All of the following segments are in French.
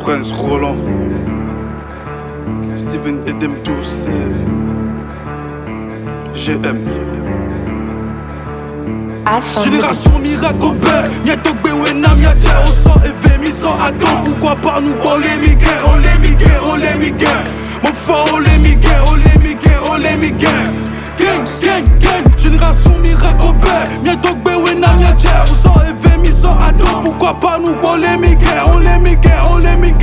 Prince Roland, Steven Edem tous, GM. Génération miracle au père, Niatogbe Wenam, Yatia au sang, Evemi sans attendre. Pourquoi pas nous, on les miguel, on les miguel, on les miguel. Mon fort, on les miguel, on les miguel, on les miguel. Gang, gang, gang, génération miracle au père, Niatogbe Wenam, Yatia au sang, Evemi sans attendre. Pourquoi pas nous, on les miguel, on les miguel, on les miguel.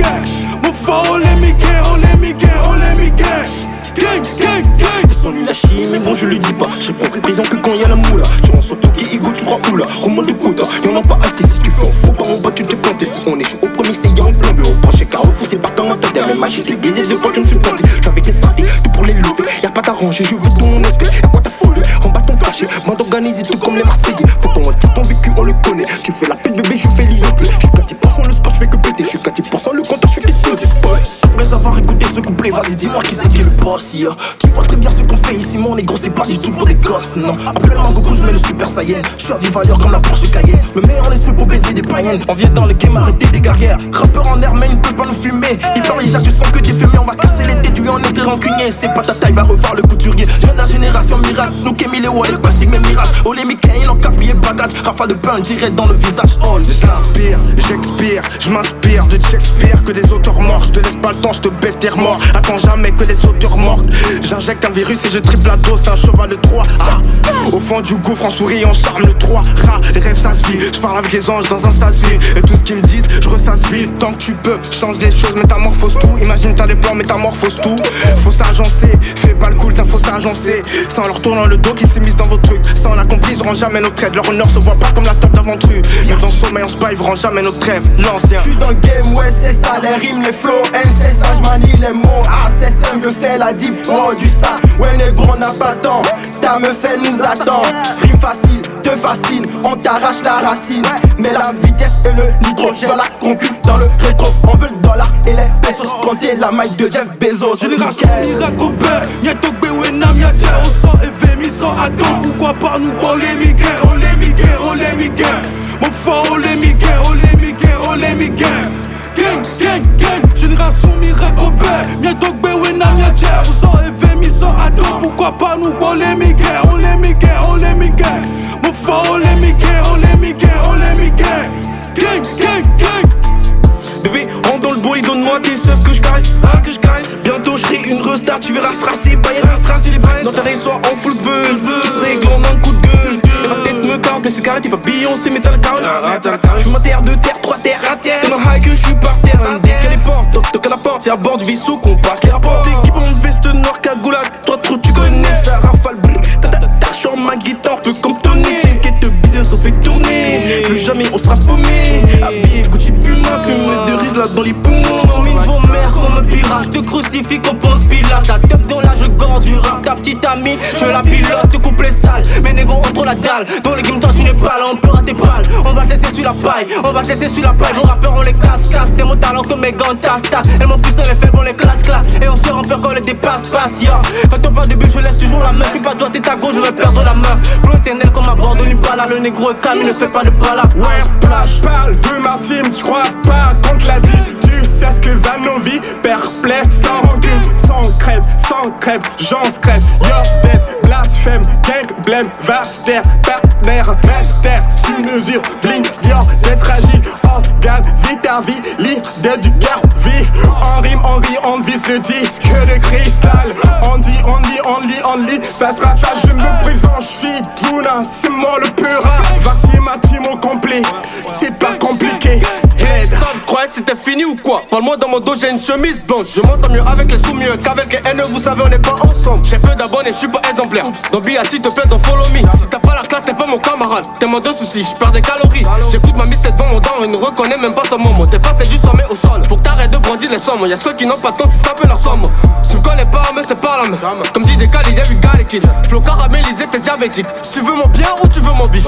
Mon fort, on les miguel, on les miguel, on les miguel. Gang, gang, gang. Ils sont nuls à chier, mais bon je le dis pas. J'ai plus présent que quand y'a la moula. Tu rentres sur Toki, Igo, tu crois où là? Remonte de quota, y'en a pas assez. Si tu fais un faux pas en bas, tu te plantes. Et si on échoue au premier, c'est y'a un plan B. Au prochain Carrefour, c'est partant en tête. Même j'ai des baisers de potes, je me suis planté. J'suis avec les farés, tout pour les lever. Y'a pas t'arranger, je veux ton espèce. Y'a quoi ta folie? En bas ton cachet, bande organisée, tout comme les Marseillais. Faut ton ton vécu, on le connaît. Tu fais la pute, bébé, je fais l'IOP. J'suis qu'à 10%, le score, j'fais que péter. J'suis qu'à 10%, le compteur, j'fais exploser. Après avoir écouté ce couplet, vas-y, dis-moi qui c'est qui est le boss, yeah. Tu vois très bien ce qu'on fait ici, mon négro, c'est pas du tout pour des gosses, non. Appelle-moi Goku, j'mets le super saiyan. J'suis à vive allure comme la Porsche Cayenne. Le meilleur esprit pour baiser des païennes. On vient dans le game, arrêter des guerrières. Rappeurs en air, mais ils ne peuvent pas nous fumer. Ils parlent déjà, tu sens que t'es fumé. On va casser les têtes, lui on était rancunier. C'est pas ta taille, va revoir le couturier. Je viens de la génération miracle, nous qui les ouais, le classique, mes mirages. Oh les Mikaïn en caplier bagage. Rafa de pain direct dans le visage. Oh, j'inspire, j'expire, j'm'inspire de Shakespeare. Que des auteurs morts, j'te laisse pas le temps, j'te baisse tes remords. Attends jamais que les auteurs mortent. J'injecte un virus et je triple la dose, c'est un cheval de Troie. Au fond du gouffre, en souris, on charme le 3. Les rêves ça se vit, j'parle avec les anges dans un sas vide. Et tout ce qu'ils me disent, j'ressasse vite. Tant que tu peux, change les choses, métamorphose tout. Imagine t'as les plans, métamorphose tout. Faut s'agencer, fais pas le cool, faut s'agencer. Sans leur tournant le dos qui s'est mis dans vos trucs. Sans la compris, ils auront jamais nos trades. Leur honneur se voit pas comme la table d'aventure. Mais dans le sommeil, on se bat, ils verront jamais notre rêve. L'ancien. J'suis dans le game, ouais, c'est ça, les rimes, les flows, c'est ça, j'manie les mots. Ah, c'est simple, je fais la diff, oh, du ça. Ouais, négro, on n'a pas le temps. Ta meuf, elle nous attend. Rime facile, te fascine, on t'arrache la racine. Mais la vitesse et le nitrogène, la conclut dans le rétro. On veut le dollar et les pesos. Compter la maille de Jeff Bezos. Génération miracle au père, Niatogbe Wenam, Yatia au sang, Evemi sans attendre. Pourquoi pas nous, on les miguel, on les miguel, on les miguel. Mon fort, on les miguel, on les miguel, on les miguel. Gang, gang, gang, génération miracle au père, Niatogbe Wenam, Yatia au sang, Evemi sans attendre. Pourquoi pas nous, on les miguel, on les miguel, on les miguel. Mon fort, on les miguel, on les miguel, on les miguel. Gang, gang, gang. Bébé, rentre dans le bois, donne-moi tes seufs que je caresse, ah que je caresse. Bientôt je serai une restar, tu verras strassé, bailler, strassé les bails. Dans ta veille soir en full bull, qui se règle en un coup de gueule. Ma tête me carotte, mais c'est carré, t'es pas Beyoncé, mais t'as la carotte. J'suis ma terre de terre, 3 terres, tellement high que j'suis par terre. Dès qu'elle est porte, toc à la porte, c'est à bord du vaisseau qu'on passe les rapports. Équipe en veste noire, cagoula, toi trop tu connais ça, rafale brr. T'as en ma guitare, peu comme Tony. T'inquiète, business on fait tourner. Plus jamais on sera paumé. Habillé Gucci Puma, fume de riz là dans les poumons. J'domine vos mères comme un pirate, je te crucifie comme Ponce Pilate. Ta top dans la je gorge du rap, ta petite amie, je la pilote, te coupe les salles. Mais négro on trop la dalle, dans les games toi tu n'es pas là, on peut rater balle. On va te laisser sur la paille, on va te laisser sur la paille. Vos rappeurs on les casse-casse, c'est mon talent que mes gants tasse-tasse. Et mon plus les faibles on les classe-classe. Et on se remplit quand on les dépasse-passe, yeah. Quand on parle de but je laisse toujours la main, puis pas droite et ta gauche je vais perdre la main. Plomb éternel comme à bord de l'Impala, le négro est calme, il ne fait pas de pala. Ouais, parle de ma team, j'crois pas qu'on te l'a dit. Tu sais ce que va nos vies, perplexe, sans rancune, sans crêpe, j'en scrève. Yo, dead, blasphème, gang, blême, vaster, partenaire, master, sur mesure, blinks, yo, d'estragie, organe, vie, leader du cœur, vie. En rime, on rit, on vise le disque de cristal. On dit, ça sera flash, je me présente, j'suis Tuna, c'est moi le pura. Voici ma team au complet, c'est pas compliqué. Hey, ça me croyais c'était fini ou quoi? Parle-moi dans mon dos, j'ai une chemise blanche. Je m'entends mieux avec les sous mieux qu'avec les haineux, vous savez on n'est pas ensemble. J'ai peu d'abonnés, j'suis pas exemplaire. Dans BA s'il te plaît, don't follow me. Si t'as pas la classe, t'es pas mon camarade. T'es moins de soucis, j'perds des calories. J'écoute ma mystère devant mon dent, il ne reconnaît même pas son moment. T'es passé du sommet au sol. Faut que t'arrêtes de brandir les sommes. Y'a ceux qui n'ont pas de temps, qui se tapent leur somme. Tu me connais pas, mais c'est pas la main. Comme dit des Khalid, y'a eu Galikis. Flow caramélisé, t'es diabétique. Tu veux mon bien ou tu veux mon bif?